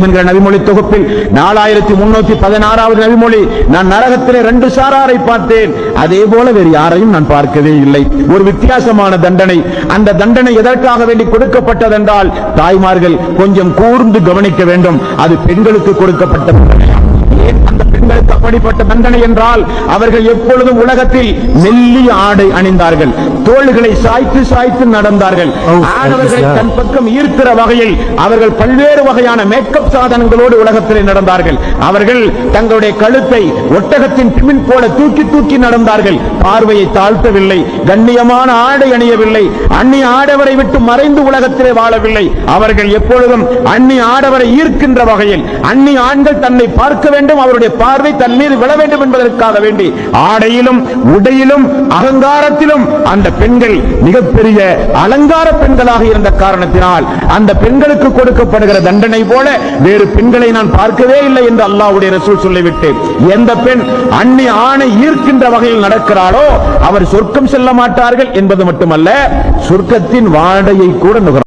என்கிற நபிமொழி தொகுப்பில் 4316வது நபிமொழி, நான் நரகத்திலே 2 சாராரை பார்த்தேன், அதே போல வேறு யாரையும் நான் பார்க்கவே இல்லை. ஒரு வித்தியாசமான தண்டனை. அந்த தண்டனை எதற்காக வேண்டி கொடுக்கப்பட்டதென்றால் தாய்மார்கள் கொஞ்சம் கூர்ந்து கவனிக்க வேண்டும். அது பெண்களுக்கு கொடுக்கப்பட்ட தண்டனை. அந்த பெண்களுக்கு அப்படிப்பட்ட தண்டனை என்றால் அவர்கள் எப்பொழுதும் உலகத்தில் மெல்லிய ஆடை அணிந்தார்கள், தோள்களை சாய்த்து சாய்த்து நடந்தார்கள். ஆடவர்களை தன் பக்கம் ஈர்க்கிற வகையில் அவர்கள் பல்வேறு வகையான மேக்கப் சாதனங்களோடு உலகத்திலே நடந்தார்கள். அவர்கள் தங்களுடைய கழுத்தை ஒட்டகத்தின் பின் போல தூக்கி தூக்கி நடந்தார்கள். பார்வையை தாழ்த்தவில்லை, கண்ணியமான ஆடை அணியவில்லை, அந்நிய ஆடவரை விட்டு மறைந்து உலகத்திலே வாழவில்லை. அவர்கள் எப்பொழுதும் அந்நிய ஆடவரை ஈர்க்கின்ற வகையில் அந்நிய ஆண்கள் தன்னை பார்க்க வேண்டும், அவருடைய பார்வை தன் மீது விழ வேண்டும் என்பதற்காக வேண்டி ஆடையிலும் உடையிலும் அகங்காரத்திலும் அந்த பெண்கள் மிகப்பெரிய அலங்கார பெண்களாக இருந்த காரணத்தினால் அந்த பெண்களுக்கு கொடுக்கப்படுகிற தண்டனை போல வேறு பெண்களை நான் பார்க்கவே இல்லை என்று அல்லாஹ்வுடைய ரசூல் சொல்லிவிட்டு, எந்த பெண் அந்நிய ஆணை ஈர்க்கின்ற வகையில் நடக்கிறாளோ அவர் சொர்க்கம் செல்ல மாட்டார்கள் என்பது மட்டுமல்ல, சொர்க்கத்தின் வாடையை கூட நுகர